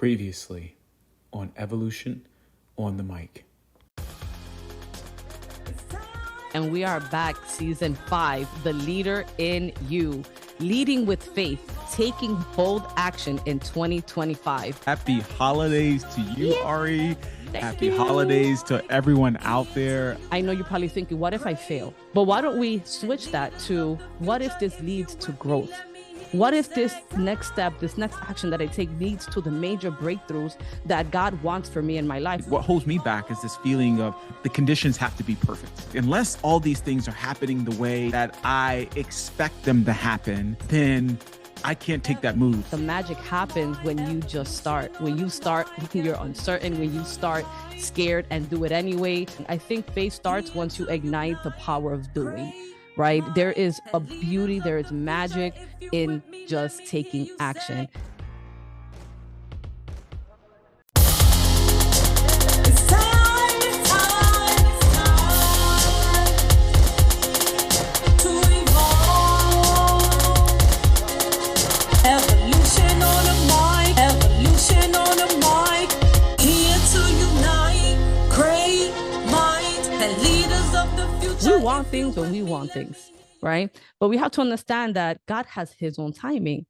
Previously on Evolution on the Mic. And we are back, season 5, The Leader in You, leading with faith, taking bold action in 2025. Happy holidays to you, Ari. Happy holidays to everyone out there. I know you're probably thinking, what if I fail? But why don't we switch that to, what if this leads to growth? What if this next step, this next action that I take leads to the major breakthroughs that God wants for me in my life? What holds me back is this feeling of the conditions have to be perfect. Unless all these things are happening the way that I expect them to happen, then I can't take that move. The magic happens when you just start. When you start, you're uncertain. When you start scared and do it anyway. I think faith starts once you ignite the power of doing. Right? There is a beauty, there is magic in just taking action. We want things when we want things, right? But we have to understand that God has his own timing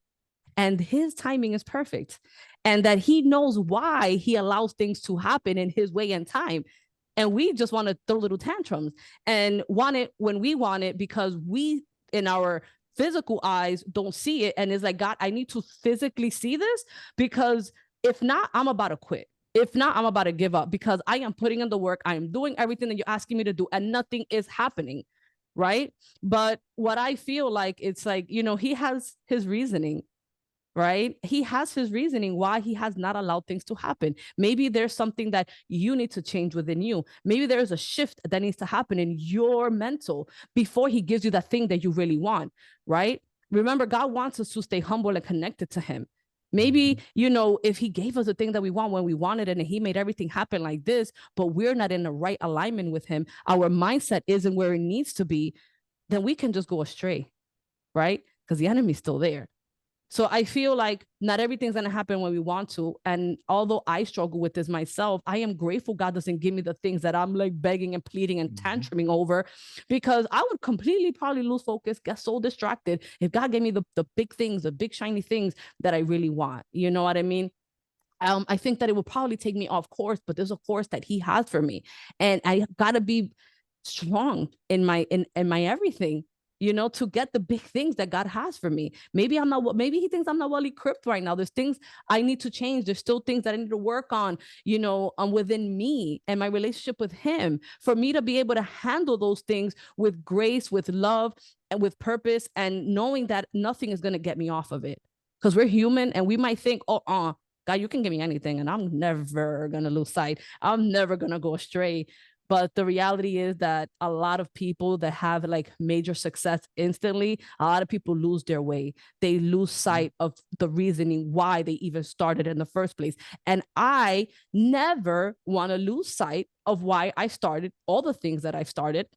and his timing is perfect, and that he knows why he allows things to happen in his way and time. And we just want to throw little tantrums and want it when we want it because we, in our physical eyes, don't see it. And it's like, God, I need to physically see this, because if not, I'm about to quit. If not, I'm about to give up, because I am putting in the work. I am doing everything that you're asking me to do and nothing is happening, right? But what I feel like, it's like, he has his reasoning, right? He has his reasoning why he has not allowed things to happen. Maybe there's something that you need to change within you. Maybe there's a shift that needs to happen in your mental before he gives you that thing that you really want, right? Remember, God wants us to stay humble and connected to him. Maybe, if he gave us the thing that we want when we wanted it and he made everything happen like this, but we're not in the right alignment with him, our mindset isn't where it needs to be, then we can just go astray, right? Because the enemy's still there. So I feel like not everything's going to happen when we want to. And although I struggle with this myself, I am grateful God doesn't give me the things that I'm like begging and pleading and tantruming over, because I would completely probably lose focus, get so distracted if God gave me the big things, the big shiny things that I really want. You know what I mean? I think that it will probably take me off course, but there's a course that he has for me. And I got to be strong in my everything, to get the big things that God has for me. Maybe he thinks I'm not well equipped right now. There's things I need to change. There's still things that I need to work on, within me and my relationship with him, for me to be able to handle those things with grace, with love, and with purpose, and knowing that nothing is going to get me off of it. Because we're human and we might think, God, you can give me anything and I'm never going to lose sight. I'm never going to go astray. But the reality is that a lot of people that have like major success instantly, a lot of people lose their way. They lose sight of the reasoning why they even started in the first place. And I never want to lose sight of why I started all the things that I've started,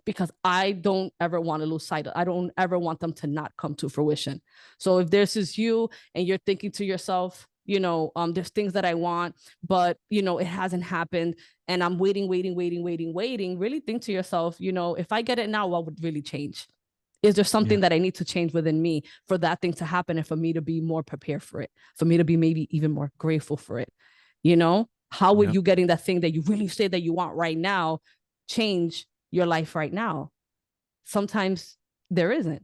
because I don't ever want to lose sight. I don't ever want them to not come to fruition. So if this is you and you're thinking to yourself, there's things that I want, but, it hasn't happened and I'm waiting, really think to yourself, if I get it now, what would really change? Is there something that I need to change within me for that thing to happen and for me to be more prepared for it, for me to be maybe even more grateful for it? How would you getting that thing that you really say that you want right now change your life right now? Sometimes there isn't.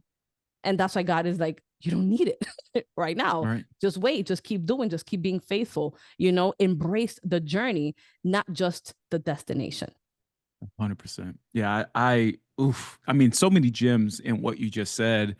And that's why God is like, you don't need it right now. Right. Just wait, just keep doing, just keep being faithful, embrace the journey, not just the destination. 100%. Yeah. I mean, so many gems in what you just said.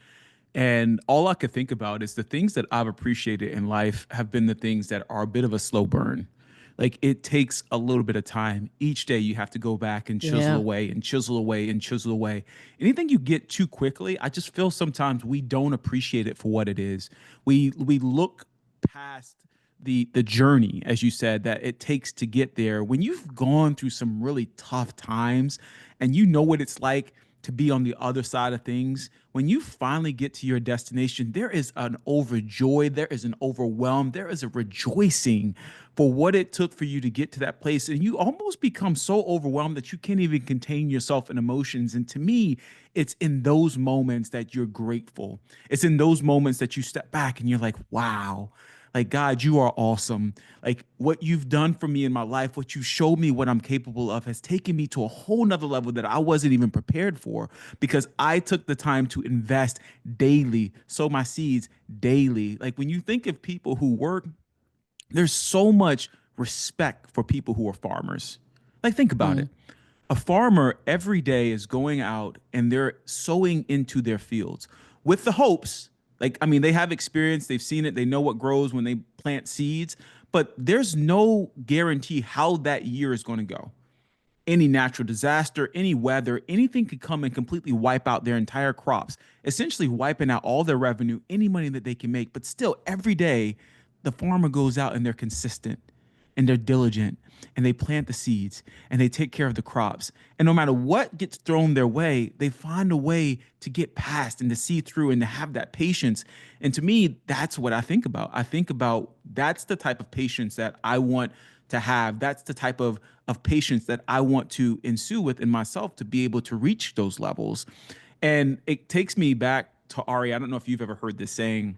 And all I could think about is the things that I've appreciated in life have been the things that are a bit of a slow burn. Like, it takes a little bit of time. Each day you have to go back and chisel away and chisel away and chisel away. Anything you get too quickly, I just feel sometimes we don't appreciate it for what it is. We look past the journey, as you said, that it takes to get there. When you've gone through some really tough times and you know what it's like to be on the other side of things, when you finally get to your destination, there is an overjoy, there is an overwhelm, there is a rejoicing for what it took for you to get to that place. And you almost become so overwhelmed that you can't even contain yourself in emotions. And to me, it's in those moments that you're grateful. It's in those moments that you step back and you're like, wow, like, God, you are awesome. Like, what you've done for me in my life, what you showed me what I'm capable of has taken me to a whole nother level that I wasn't even prepared for, because I took the time to invest daily, sow my seeds daily. Like, when you think of people who work, there's so much respect for people who are farmers. Like, think about it. Mm. A farmer every day is going out and they're sowing into their fields with the hopes, like, I mean, they have experience, they've seen it, they know what grows when they plant seeds, but there's no guarantee how that year is going to go. Any natural disaster, any weather, anything could come and completely wipe out their entire crops, essentially wiping out all their revenue, any money that they can make. But still, every day, the farmer goes out and they're consistent and they're diligent and they plant the seeds and they take care of the crops. And no matter what gets thrown their way, they find a way to get past and to see through and to have that patience. And to me, that's what I think about. I think about that's the type of patience that I want to have. That's the type of patience that I want to ensue within myself to be able to reach those levels. And it takes me back to Ari. I don't know if you've ever heard this saying,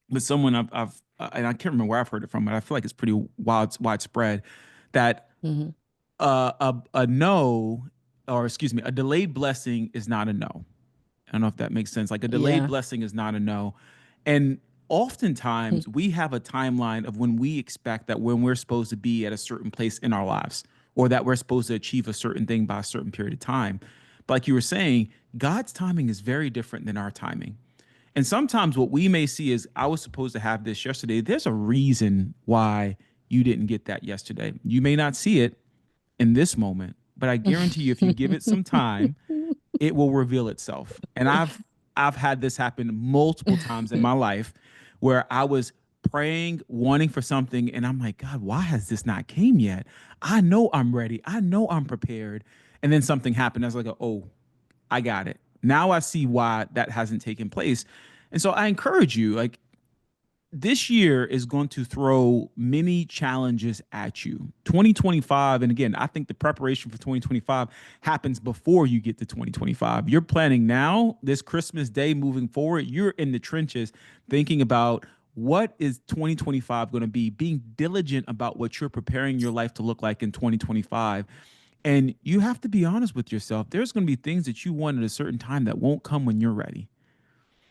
but someone I've and I can't remember where I've heard it from, but I feel like it's pretty widespread that Mm-hmm. a no, or excuse me, a delayed blessing is not a no. I don't know if that makes sense. Like, a delayed Yeah. blessing is not a no. And oftentimes we have a timeline of when we expect that when we're supposed to be at a certain place in our lives, or that we're supposed to achieve a certain thing by a certain period of time. But like you were saying, God's timing is very different than our timing. And sometimes what we may see is, I was supposed to have this yesterday. There's a reason why you didn't get that yesterday. You may not see it in this moment, but I guarantee you, if you give it some time, it will reveal itself. And I've had this happen multiple times in my life where I was praying, wanting for something, and I'm like, God, why has this not came yet? I know I'm ready. I know I'm prepared. And then something happened. I was like, oh, I got it. Now I see why that hasn't taken place. And so I encourage you, like, this year is going to throw many challenges at you. 2025, and again, I think the preparation for 2025 happens before you get to 2025. You're planning now, this Christmas Day moving forward, you're in the trenches thinking about what is 2025 going to be, being diligent about what you're preparing your life to look like in 2025. And you have to be honest with yourself. There's going to be things that you want at a certain time that won't come when you're ready.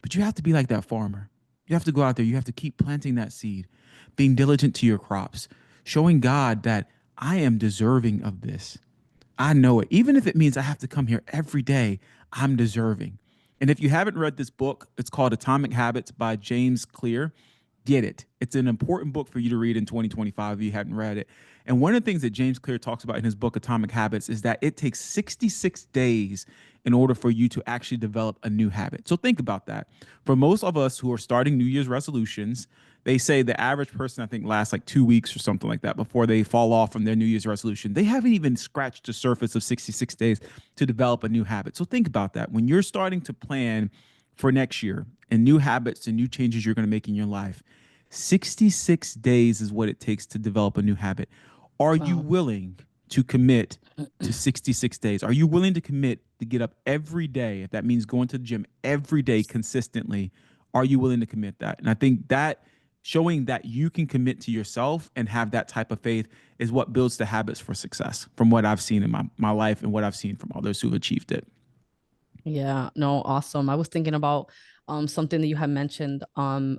But you have to be like that farmer. You have to go out there. You have to keep planting that seed, being diligent to your crops, showing God that I am deserving of this. I know it. Even if it means I have to come here every day, I'm deserving. And if you haven't read this book, it's called Atomic Habits by James Clear. Get it. It's an important book for you to read in 2025 if you hadn't read it. And one of the things that James Clear talks about in his book, Atomic Habits, is that it takes 66 days in order for you to actually develop a new habit. So think about that. For most of us who are starting New Year's resolutions, they say the average person, I think, lasts like 2 weeks or something like that before they fall off from their New Year's resolution. They haven't even scratched the surface of 66 days to develop a new habit. So think about that. When you're starting to plan for next year and new habits and new changes you're going to make in your life, 66 days is what it takes to develop a new habit. Are you Wow. willing to commit to 66 days? Are you willing to commit to get up every day? If that means going to the gym every day consistently, are you willing to commit that? And I think that showing that you can commit to yourself and have that type of faith is what builds the habits for success, from what I've seen in my life and what I've seen from others who've achieved it. Yeah, no, awesome. I was thinking about something that you had mentioned. I'm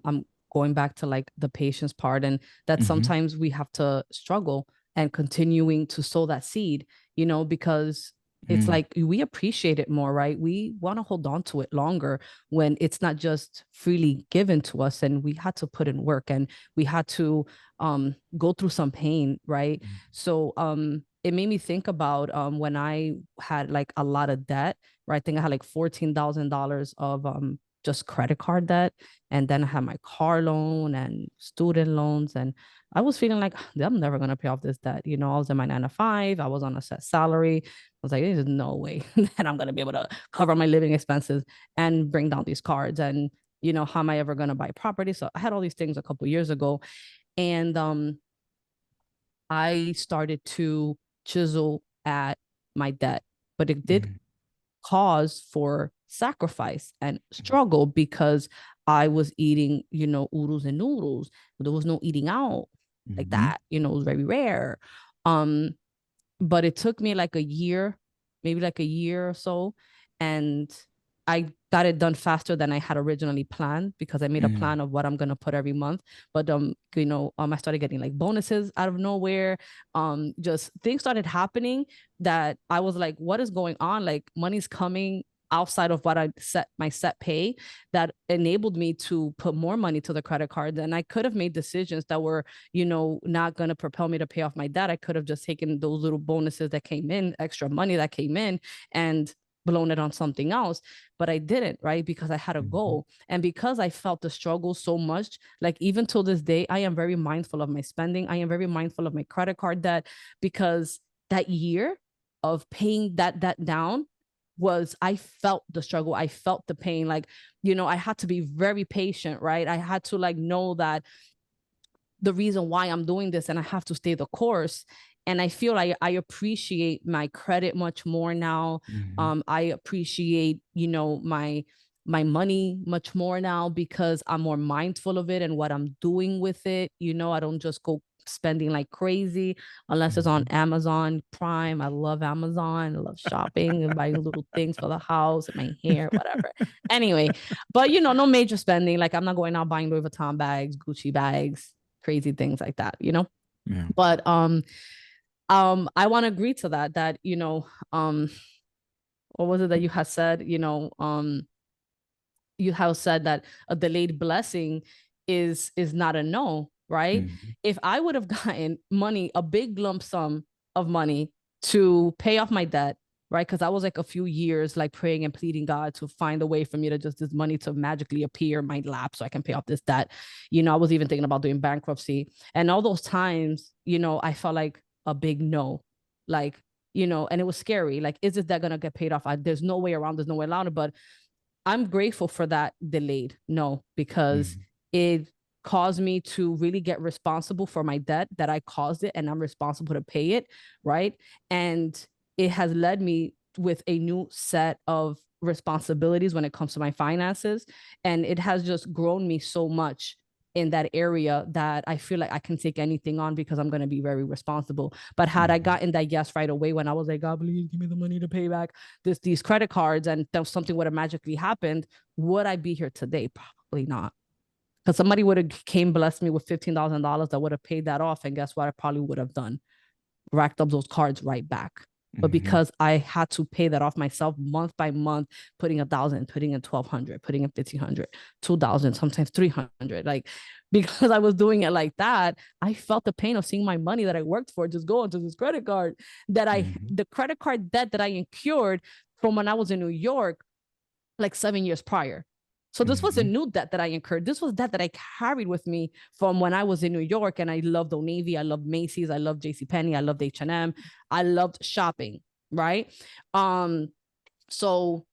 going back to like the patience part, and that Mm-hmm. sometimes we have to struggle and continuing to sow that seed, because it's Mm. like we appreciate it more, right? We want to hold on to it longer when it's not just freely given to us, and we had to put in work and we had to go through some pain, right? So it made me think about when I had like a lot of debt, right? I think I had like $14,000 of just credit card debt. And then I had my car loan and student loans. And I was feeling like I'm never going to pay off this debt. You know, I was in my 9 to 5. I was on a set salary. I was like, there's no way that I'm going to be able to cover my living expenses and bring down these cards. And, you know, how am I ever going to buy property? So I had all these things a couple years ago. And I started to chisel at my debt, but it did cause for sacrifice and struggle because I was eating, you know, oodles and noodles. There was no eating out like that. You know, it was very rare. But it took me like a year, maybe like a year or so. And I got it done faster than I had originally planned because I made a plan of what I'm gonna put every month. But you know, I started getting like bonuses out of nowhere. Just things started happening that I was like, what is going on? Like money's coming outside of what I set my set pay that enabled me to put more money to the credit card. And I could have made decisions that were, you know, not going to propel me to pay off my debt. I could have just taken those little bonuses that came in, extra money that came in, and blown it on something else, but I didn't, right? Because I had a goal. And because I felt the struggle so much, like even till this day, I am very mindful of my spending. I am very mindful of my credit card debt because that year of paying that debt down was, I felt the struggle. I felt the pain. Like, you know, I had to be very patient, right? I had to like know that the reason why I'm doing this and I have to stay the course. And I feel like I appreciate my credit much more now. I appreciate, you know, my money much more now because I'm more mindful of it and what I'm doing with it. You know, I don't just go spending like crazy unless it's on Amazon Prime. I love Amazon. I love shopping and buying little things for the house, my hair, whatever. Anyway, but you know, no major spending. Like I'm not going out buying Louis Vuitton bags, Gucci bags, crazy things like that, you know? Yeah. But I want to agree to that, you know, what was it that you had said? You know, you have said that a delayed blessing is not a no, right? If I would have gotten money, a big lump sum of money to pay off my debt, right? Because I was like a few years like praying and pleading God to find a way for me to just this money to magically appear in my lap so I can pay off this debt. You know, I was even thinking about doing bankruptcy. And all those times, you know, I felt like a big no. Like, you know, and it was scary. Like, is this debt gonna get paid off? There's no way around, there's no way around it. But I'm grateful for that delayed no, because it caused me to really get responsible for my debt that I caused it and I'm responsible to pay it, right? And it has led me with a new set of responsibilities when it comes to my finances. And it has just grown me so much in that area that I feel like I can take anything on because I'm going to be very responsible. But had I gotten that yes right away when I was like, God, please give me the money to pay back these credit cards, and then something would have magically happened, would I be here today? Probably not. Because somebody would have came blessed me with $15,000 that would have paid that off. And guess what? I probably would have done racked up those cards right back. But because I had to pay that off myself month by month, putting 1,000, putting in 1,200, putting in 1,500, 2,000, sometimes 300, like because I was doing it like that, I felt the pain of seeing my money that I worked for just go into this credit card the credit card debt that I incurred from when I was in New York, like 7 years prior. So this was a new debt that I incurred. This was debt that I carried with me from when I was in New York, and I loved Old Navy, I loved Macy's, I loved JCPenney, I loved H&M, I loved shopping, right? So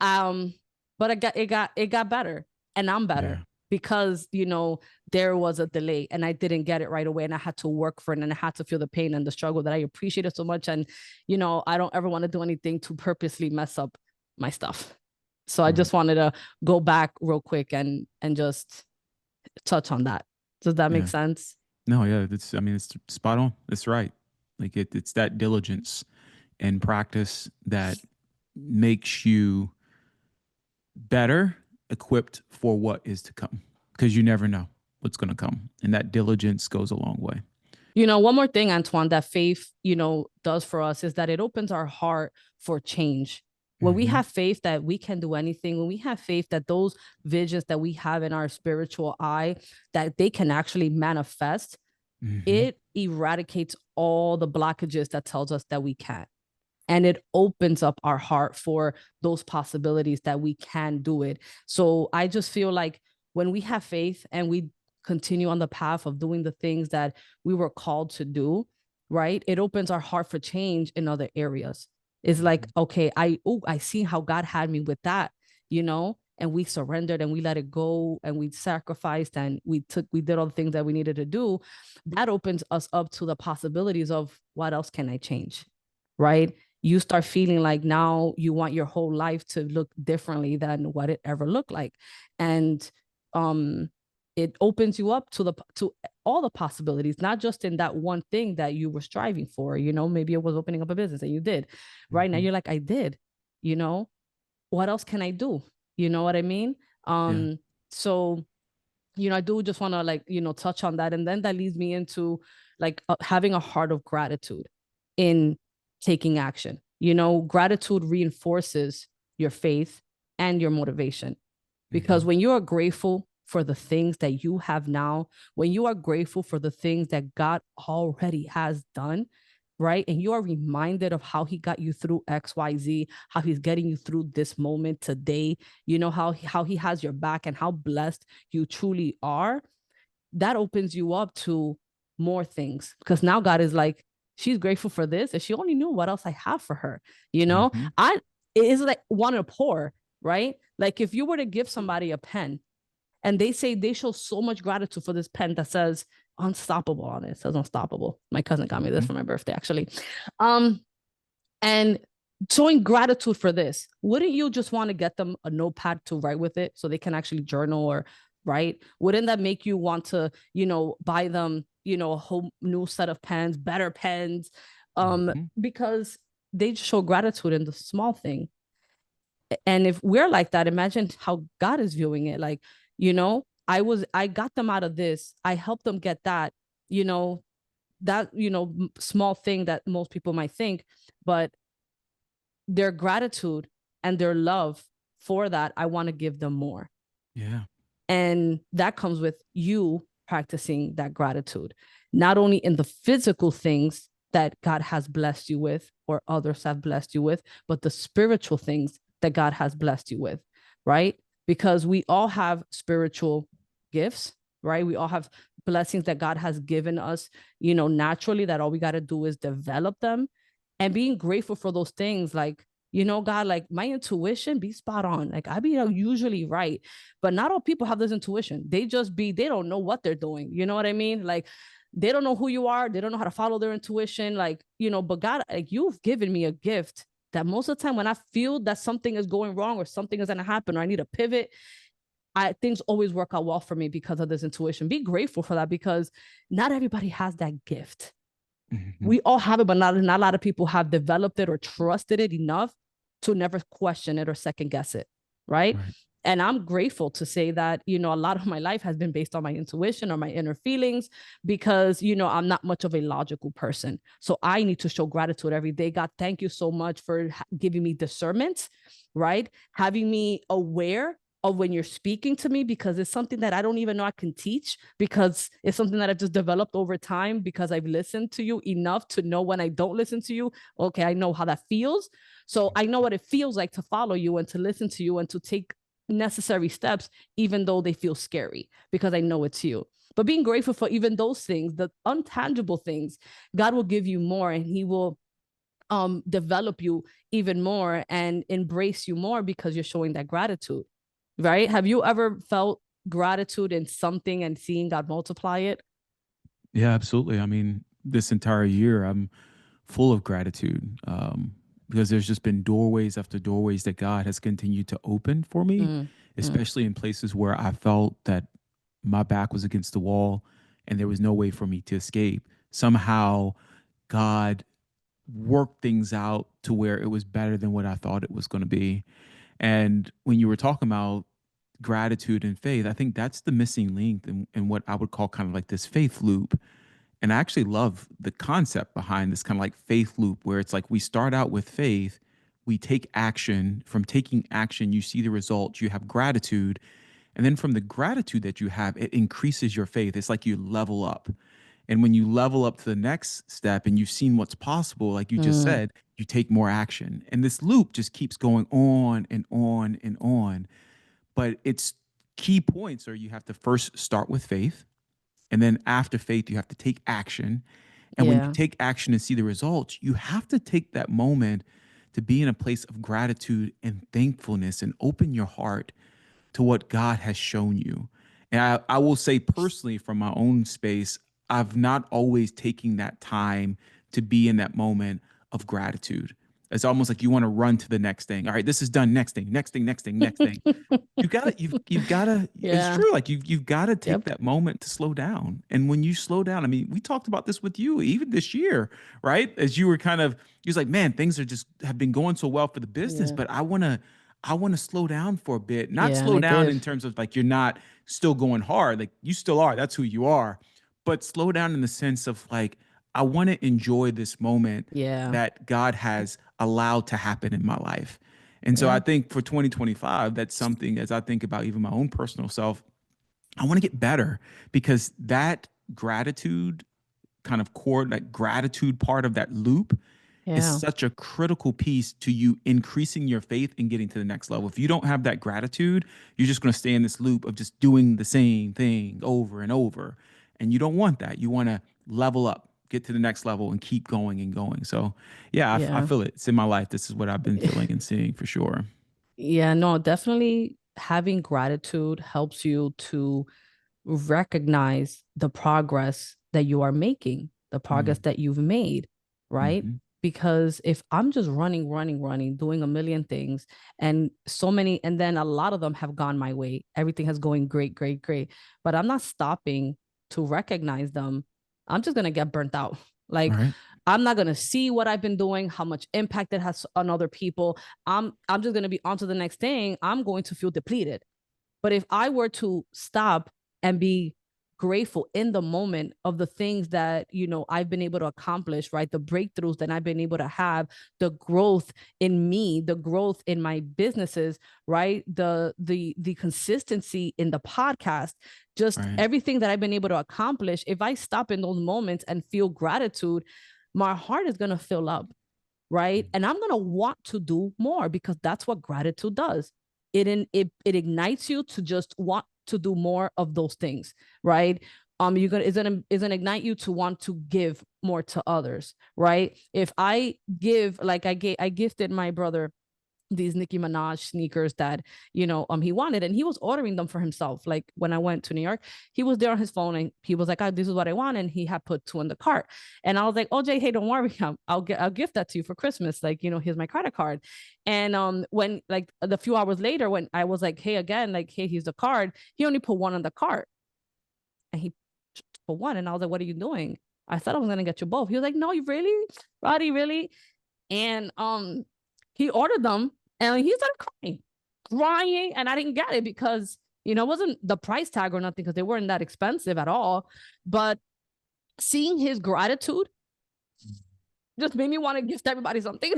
but it got better, and I'm better because, you know, there was a delay and I didn't get it right away, and I had to work for it, and I had to feel the pain and the struggle that I appreciated so much. And, you know, I don't ever want to do anything to purposely mess up my stuff. So I just wanted to go back real quick and just touch on that. Does that make sense? No, yeah, it's, I mean, it's spot on. It's right. Like it's that diligence and practice that makes you better equipped for what is to come, because you never know what's going to come. And that diligence goes a long way. You know, one more thing, Antoine, that faith, you know, does for us is that it opens our heart for change. When we have faith that we can do anything, when we have faith that those visions that we have in our spiritual eye, that they can actually manifest, it eradicates all the blockages that tells us that we can't. and it opens up our heart for those possibilities that we can do it. So I just feel like when we have faith and we continue on the path of doing the things that we were called to do, right? It opens our heart for change in other areas. It's like, okay, I see how God had me with that, you know, and we surrendered and we let it go and we sacrificed and we did all the things that we needed to do. That opens us up to the possibilities of what else can I change, right? You start feeling like now you want your whole life to look differently than what it ever looked like. And it opens you up to all the possibilities, not just in that one thing that you were striving for. You know, maybe it was opening up a business and you did. Right now, you're like, I did. You know, what else can I do? You know what I mean? Yeah. So I do just want to like, touch on that. And then that leads me into like having a heart of gratitude in taking action. Gratitude reinforces your faith and your motivation. Because when you are grateful for the things that you have now, when you are grateful for the things that God already has done, right? And you are reminded of how he got you through XYZ, how he's getting you through this moment today, how he has your back and how blessed you truly are. That opens you up to more things, because now God is like, she's grateful for this and she only knew what else I have for her. It is like one to pour, right? Like if you were to give somebody a pen and they say they show so much gratitude for this pen that says unstoppable on it. It says unstoppable. My cousin got me this for my birthday, actually. And showing gratitude for this, wouldn't you just want to get them a notepad to write with it so they can actually journal or write? Wouldn't that make you want to, buy them, a whole new set of pens, better pens? Because they just show gratitude in the small thing. And if we're like that, imagine how God is viewing it. Like, I got them out of this. I helped them get that, that, small thing that most people might think, but their gratitude and their love for that, I want to give them more. Yeah. And that comes with you practicing that gratitude, not only in the physical things that God has blessed you with or others have blessed you with, but the spiritual things that God has blessed you with, right? Because we all have spiritual gifts, right? We all have blessings that God has given us, naturally, that all we got to do is develop them. And being grateful for those things, like, God, like my intuition be spot on. Like I be usually right, but not all people have this intuition. They don't know what they're doing. You know what I mean? Like they don't know who you are. They don't know how to follow their intuition. Like, but God, like you've given me a gift that most of the time when I feel that something is going wrong or something is going to happen or I need a pivot, things always work out well for me because of this intuition. Be grateful for that, because not everybody has that gift. We all have it, but not a lot of people have developed it or trusted it enough to never question it or second guess it. Right. And I'm grateful to say that, a lot of my life has been based on my intuition or my inner feelings, because, I'm not much of a logical person. So I need to show gratitude every day. God, thank you so much for giving me discernment, right? Having me aware of when you're speaking to me, because it's something that I don't even know I can teach, because it's something that I've just developed over time, because I've listened to you enough to know when I don't listen to you. Okay, I know how that feels. So I know what it feels like to follow you and to listen to you and to take necessary steps, even though they feel scary, because I know it's you. But being grateful for even those things, the untangible things, God will give you more, and he will develop you even more and embrace you more because you're showing that gratitude. Right? Have you ever felt gratitude in something and seeing God multiply it? Yeah, absolutely. I mean, this entire year, I'm full of gratitude, because there's just been doorways after doorways that God has continued to open for me, especially in places where I felt that my back was against the wall and there was no way for me to escape. Somehow, God worked things out to where it was better than what I thought it was going to be. And when you were talking about gratitude and faith, I think that's the missing link in what I would call kind of like this faith loop. And I actually love the concept behind this kind of like faith loop, where it's like we start out with faith, we take action. From taking action, you see the results, you have gratitude. And then from the gratitude that you have, it increases your faith. It's like you level up. And when you level up to the next step and you've seen what's possible, like you just said, you take more action. And this loop just keeps going on and on and on. But it's key points are you have to first start with faith. And then after faith, you have to take action. And when you Yeah. take action and see the results, you have to take that moment to be in a place of gratitude and thankfulness and open your heart to what God has shown you. And I will say personally, from my own space, I've not always taken that time to be in that moment of gratitude. It's almost like you want to run to the next thing. All right, this is done. Next thing, next thing, next thing, next thing. You've got to it's Yeah. true, like you've got to take Yep. that moment to slow down. And when you slow down, I mean, we talked about this with you even this year, right? As you were kind of, you was like, man, things are just have been going so well for the business, Yeah. but I want to slow down for a bit. Not Yeah. And slow I down did. in terms of like you're not still going hard, like you still are, that's who you are, but slow down in the sense of like I want to enjoy this moment Yeah. that God has allowed to happen in my life. And so I Yeah. think for 2025, that's something as I think about even my own personal self, I want to get better because that gratitude kind of core, that gratitude part of that loop is Yeah. such a critical piece to you increasing your faith and getting to the next level. If you don't have that gratitude, you're just going to stay in this loop of just doing the same thing over and over. And you don't want that. You want to level up, get to the next level, and keep going and going. So, yeah, I Yeah. feel it. It's in my life. This is what I've been feeling and seeing for sure. Yeah. No, definitely having gratitude helps you to recognize the progress that you are making, the progress Mm, that you've made, right? mhm. Because if I'm just running, doing a million things and so many, and then a lot of them have gone my way, everything has going great, great, great, but I'm not stopping to recognize them, I'm just going to get burnt out. All Like, right. I'm not going to see what I've been doing, how much impact it has on other people. I'm just going to be on to the next thing. I'm going to feel depleted. But if I were to stop and be grateful in the moment of the things that, I've been able to accomplish, right? The breakthroughs that I've been able to have, the growth in me, the growth in my businesses, right? The consistency in the podcast, just Right. everything that I've been able to accomplish. If I stop in those moments and feel gratitude, my heart is going to fill up, right? And I'm going to want to do more because that's what gratitude does. It ignites you to just want to do more of those things, right? You're gonna is gonna ignite you to want to give more to others, right? If I give, like I gifted my brother these Nicki Minaj sneakers that he wanted, and he was ordering them for himself. Like when I went to New York, he was there on his phone and he was like, oh, this is what I want, and he had put two in the cart. And I was like, oh Jay, hey, don't worry, I'll gift that to you for Christmas, like here's my credit card. And when like the few hours later, when I was like, hey, again, like, hey, here's the card, he only put one on the cart, and he put one. And I was like, what are you doing? I thought I was gonna get you both. He was like, no, you really, Roddy, really? And he ordered them, and he started crying, and I didn't get it because it wasn't the price tag or nothing, because they weren't that expensive at all. But seeing his gratitude just made me want to gift everybody something.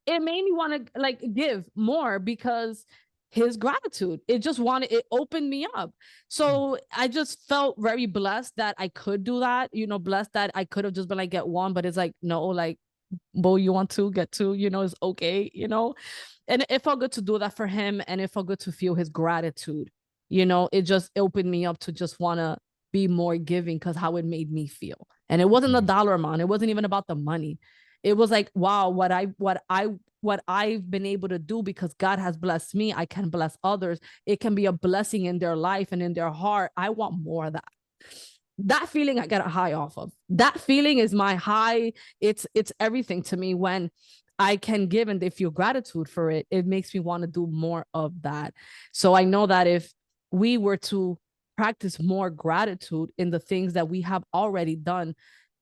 It made me want to like give more because his gratitude, it opened me up. So I just felt very blessed that I could do that, blessed that I could have just been like, get one, but it's like, no, like, Bo, you want to get two, it's okay, and it felt good to do that for him, and it felt good to feel his gratitude. It just opened me up to just want to be more giving because how it made me feel. And it wasn't the dollar amount, it wasn't even about the money. It was like, wow, what I've been able to do because God has blessed me, I can bless others. It can be a blessing in their life and in their heart. I want more of that. That feeling I get a high off of. That feeling is my high. It's everything to me when I can give and they feel gratitude for it. It makes me want to do more of that. So I know that if we were to practice more gratitude in the things that we have already done,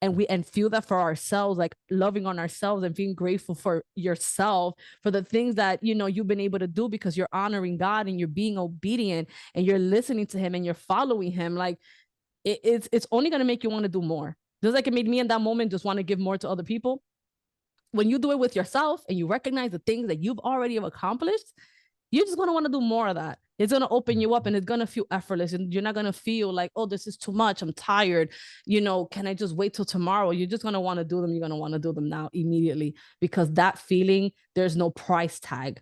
and feel that for ourselves, like loving on ourselves and being grateful for yourself, for the things that you've been able to do because you're honoring God and you're being obedient and you're listening to him and you're following him, like it's only going to make you want to do more. Just like it made me in that moment just want to give more to other people. When you do it with yourself and you recognize the things that you've already accomplished, you're just going to want to do more of that. It's going to open you up, and it's going to feel effortless, and you're not going to feel like, oh, this is too much, I'm tired, can I just wait till tomorrow? You're just going to want to do them. You're going to want to do them now immediately, because that feeling, there's no price tag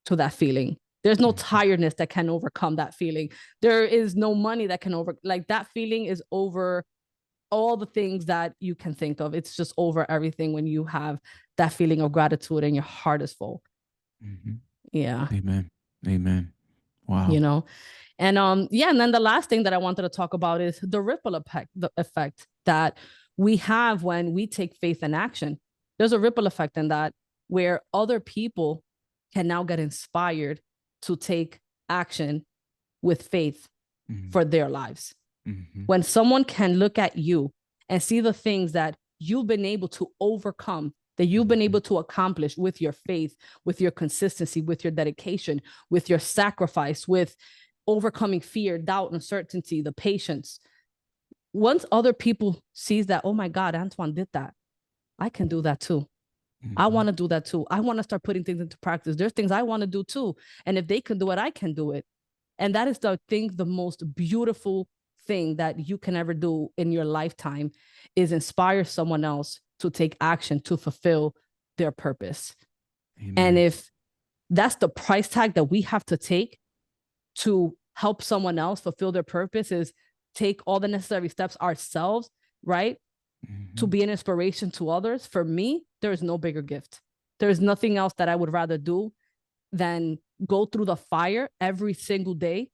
to that feeling. There's no tiredness that can overcome that feeling. There is no money that can that feeling is over all the things that you can think of. It's just over everything when you have that feeling of gratitude and your heart is full. Yeah. Amen. Wow. And and then the last thing that I wanted to talk about is the ripple effect, the effect that we have when we take faith in action. There's a ripple effect in that, where other people can now get inspired to take action with faith for their lives. When someone can look at you and see the things that you've been able to overcome, that you've been able to accomplish with your faith, with your consistency, with your dedication, with your sacrifice, with overcoming fear, doubt, uncertainty, the patience. Once other people sees that, oh my God, Antoine did that, I can do that too. I want to do that too. I want to start putting things into practice. There's things I want to do too. And if they can do it, I can do it. And that is, I think, the most beautiful thing that you can ever do in your lifetime, is inspire someone else to take action to fulfill their purpose. Amen. And if that's the price tag that we have to take to help someone else fulfill their purpose, is take all the necessary steps ourselves, right? To be an inspiration to others. For me, there is no bigger gift. There is nothing else that I would rather do than go through the fire every single day,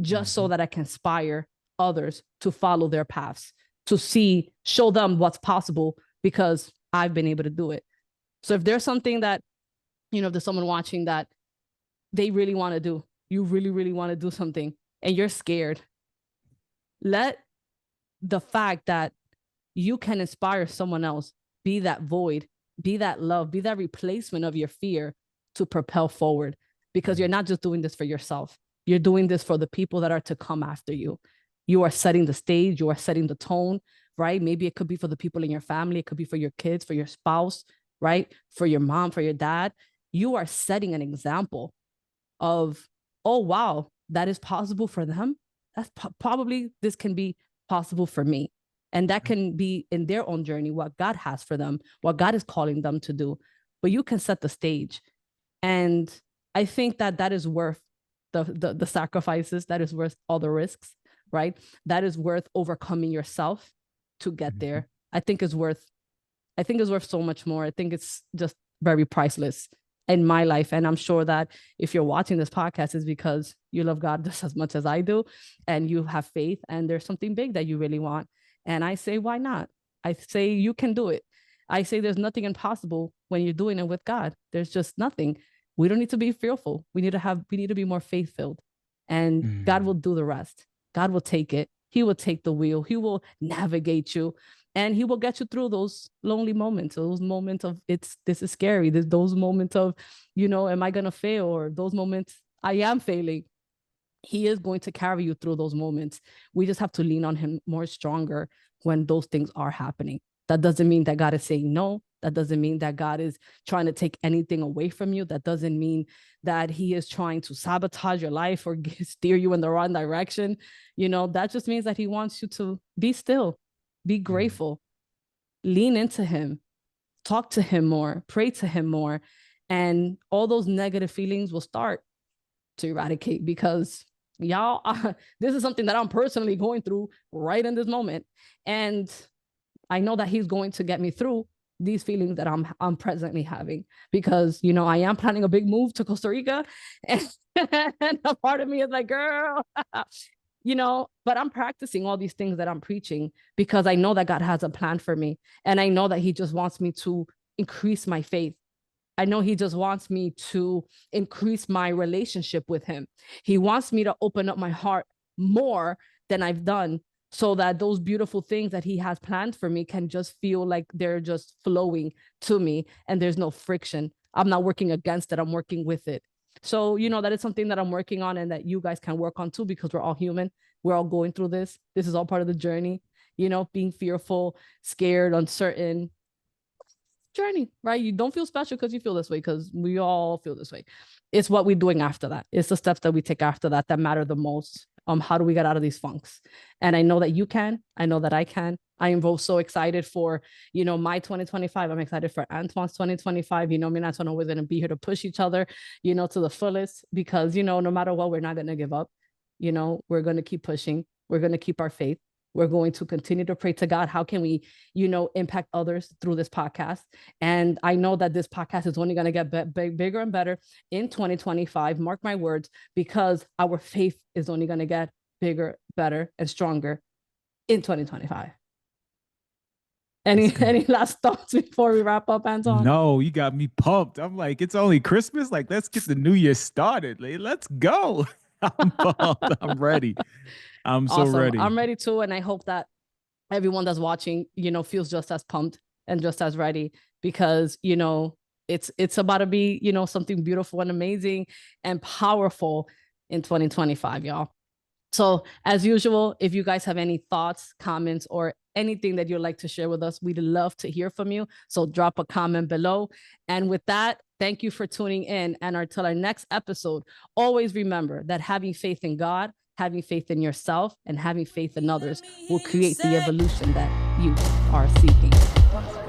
just so that I can inspire others to follow their paths, to show them what's possible, because I've been able to do it. So if there's something that, if there's someone watching that they really want to do, you really, really want to do something and you're scared, let the fact that you can inspire someone else be that void, be that love, be that replacement of your fear to propel forward. Because you're not just doing this for yourself. You're doing this for the people that are to come after you. You are setting the stage. You are setting the tone, right? Maybe it could be for the people in your family. It could be for your kids, for your spouse, right? For your mom, for your dad. You are setting an example of, oh, wow, that is possible for them. That's probably, this can be possible for me. And that can be in their own journey, what God has for them, what God is calling them to do. But you can set the stage. And I think that is worth the sacrifices, that is worth all the risks, right? That is worth overcoming yourself to get there. I think it's worth so much more. I think it's just very priceless in my life. And I'm sure that if you're watching this podcast, it's because you love God just as much as I do, and you have faith, and there's something big that you really want. And I say, why not? I say, you can do it. I say there's nothing impossible when you're doing it with God. There's just nothing. We don't need to be fearful. We need to be more faith-filled, and God will do the rest. God will take it. He will take the wheel. He will navigate you, and he will get you through those lonely moments, those moments of this is scary. Those moments of, am I going to fail? Or those moments I am failing. He is going to carry you through those moments. We just have to lean on him more stronger when those things are happening. That doesn't mean that God is saying no. That doesn't mean that God is trying to take anything away from you. That doesn't mean that he is trying to sabotage your life or steer you in the wrong direction. That just means that he wants you to be still, be grateful, lean into him, talk to him more, pray to him more, and all those negative feelings will start to eradicate. Because y'all, this is something that I'm personally going through right in this moment. And I know that he's going to get me through these feelings that I'm presently having, because, I am planning a big move to Costa Rica, and a part of me is like, girl, but I'm practicing all these things that I'm preaching, because I know that God has a plan for me. And I know that he just wants me to increase my faith. I know he just wants me to increase my relationship with him. He wants me to open up my heart more than I've done, so that those beautiful things that he has planned for me can just feel like they're just flowing to me, and there's no friction. I'm not working against it. I'm working with it. So, that is something that I'm working on, and that you guys can work on too, because we're all human. We're all going through this. This is all part of the journey, being fearful, scared, uncertain, journey, right? You don't feel special because you feel this way, because we all feel this way. It's what we're doing after that. It's the steps that we take after that that matter the most. How do we get out of these funks? And I know that you can. I know that I can. I am both so excited for, my 2025. I'm excited for Antoine's 2025. Me and Antoine are always going to be here to push each other, to the fullest, because, no matter what, we're not going to give up. We're going to keep pushing. We're going to keep our faith. We're going to continue to pray to God. How can we, impact others through this podcast? And I know that this podcast is only going to get bigger and better in 2025. Mark my words, because our faith is only going to get bigger, better, and stronger in 2025. Any last thoughts before we wrap up, Antoine? No, you got me pumped. I'm like, it's only Christmas. Like, let's get the new year started. Like, let's go. I'm pumped. I'm ready. I'm so ready. I'm ready too. And I hope that everyone that's watching, feels just as pumped and just as ready, because, it's about to be, something beautiful and amazing and powerful in 2025, y'all. So as usual, if you guys have any thoughts, comments, or anything that you'd like to share with us, we'd love to hear from you. So drop a comment below. And with that, thank you for tuning in. And until our next episode, always remember that having faith in God, having faith in yourself, and having faith in others will create the evolution that you are seeking.